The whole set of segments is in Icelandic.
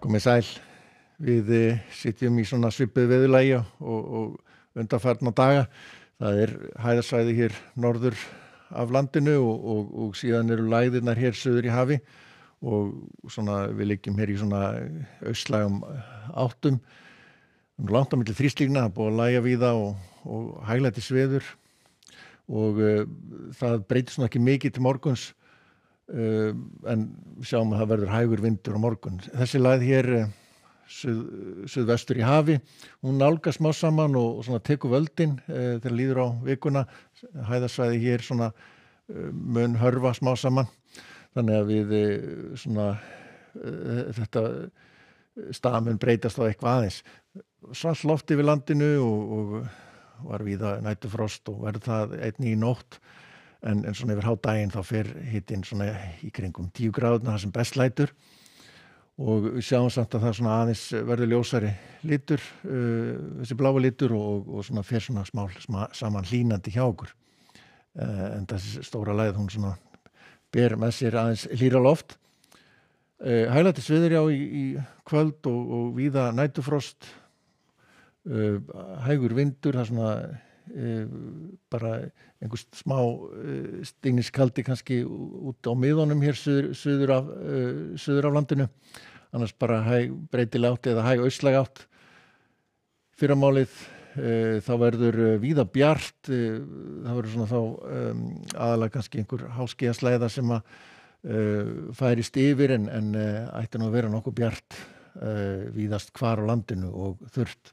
Komið sæl. Við sitjum í svona svipuðu veðurlagi og undanfarna daga. Það hæðarsvæði hér norður af landinu og síðan eru lægðirnar hér suður í hafi og svona við liggjum hér í svona austlægum áttum. Langt á milli þrýstígna, búið að lægja víða og hæglætisveður og það breytist nú ekki mikið til morguns en við sjáum að það verður hægur vindur á morgun. Þessi lægð hér suðvestur í hafi, hún nálgast smá saman og svona tekur völdin þegar líður á vikuna. Hæðarsvæði hér svona mun hörfa smá saman, þannig að við svona þetta stað mun breytast á eitthvað aðeins. Svalt loft yfir landinu og var víða næturfrost og verður það einnig í nótt en svona yfir hádaginn þá fer hitinn svona í kringum 10 gráðuna það sem best lætur og við sjáum samt að það svona aðeins verður ljósari litur, þessi bláa litur og svona fer svona smá saman hlýnandi hjá okkur en þessi stóra lægð hún svona ber með sér aðeins hlýra loft. Hæglætisveður í kvöld og víða næturfrost, hægur vindur, það svona bara einhver smá stigniskaldi kannski út á miðunum hér suður af landinu, annars bara hæg breytileg átt eða hæg austlæg átt. Fyrramálið þá verður víða bjart, það verður svona þá aðalega kannski einhver háskýjaslæða sem að færist yfir en ætti nú að vera nokkuð bjart víðast hvar á landinu og þurrt.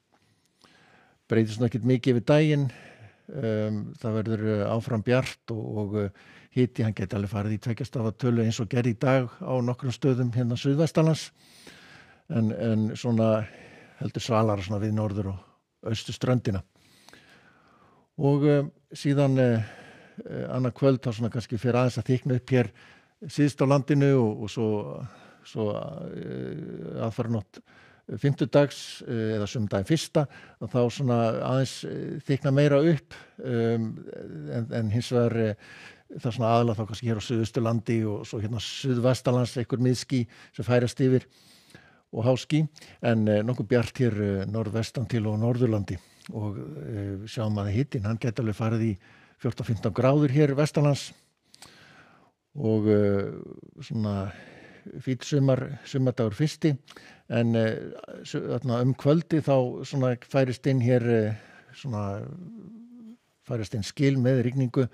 Breytist nú ekkert mikið yfir daginn, það verður áfram bjart og hiti, hann geti alveg farið í 2 stafa tölu eins og gerði í dag á nokkrum stöðum hérna suðvestanlands en svona heldur svalara svona við norður og austurströndina. Og síðan annað kvöld þá svona kannski fer aðeins að þykna upp hér síðst á landinu og svo aðfaranótt fimmtudags eða sumdaginn fyrsta og þá svona aðeins þykna meira upp en hins vegar það svona aðalega þá kannski hér á Suðausturlandi og svo hérna suðvestanlands einhver miðský sem færast yfir og háský en nokkuð bjart hér norðvestan til og Norðurlandi og sjáum að hitinn hann geti alveg farið í 14-15 gráður hér vestanlands og svona fínn sumardagur fyrsti en kvöldi þá svona færist inn hér færist inn skil með rigningu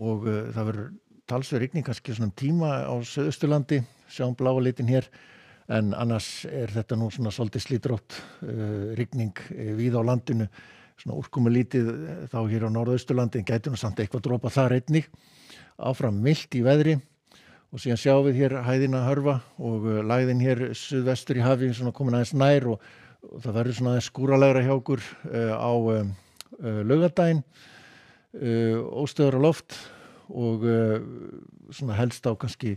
og það verður talsverð rigning kannski svona tíma á Suðausturlandi, sjáum bláa litin hér en annars þetta nú svona svolítið slítrótt rigning víða á landinu, svona úrkomulítið þá hér á Norðausturlandi en gæti nú samt eitthvað dropa þar einnig, áfram milt í veðri og síðan sjáum við hér hæðina hörfa og lægðin hér suðvestur í hafi svona komin aðeins nær og það verður svona aðeins skúralegra hjá okkur á laugardaginn, óstöður á loft og svona helst á kannski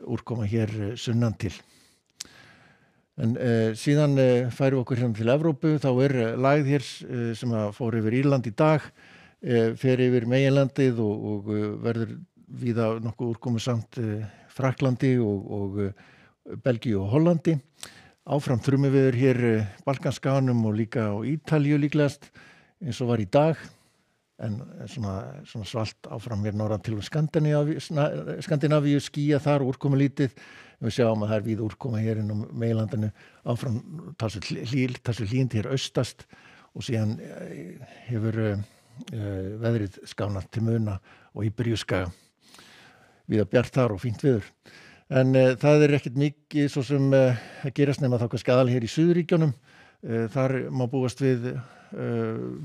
úrkoma hér sunnan til. En síðan færum við okkur hérna til Evrópu, þá lægð hér sem að fór yfir Írland í dag, fer yfir meginlandið og verður víða nokkuð úrkomusamt Frakklandi og Belgíu og Hollandi. Áfram þrumuveður hér Balkanskaganum og líka á Ítalíu líklegast eins og var í dag en svona svalt áfram hér norðan til Skandinavíu skýja þar úrkomulítið. Við sjáum að það víða úrkoma hér inn á meginlandinu áfram talsvert hlýindi hér austast og síðan hefur veðrið skánað til muna og Íberíuskaga. Víða bjart þar og fínt veður. En það ekkert mikið svo sem að gerast nema þá kannski aðal hér í Suðurríkjunum. Þar má búast við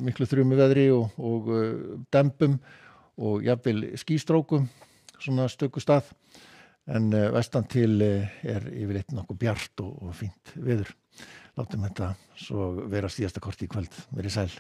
miklu þrumuveðri og dembum og jafnvel skýstrókum, svona stöku stað. En vestan til yfirleitt nokkuð bjart og fínt veður. Látum þetta svo vera síðasta korti í kvöld. Verið sæl.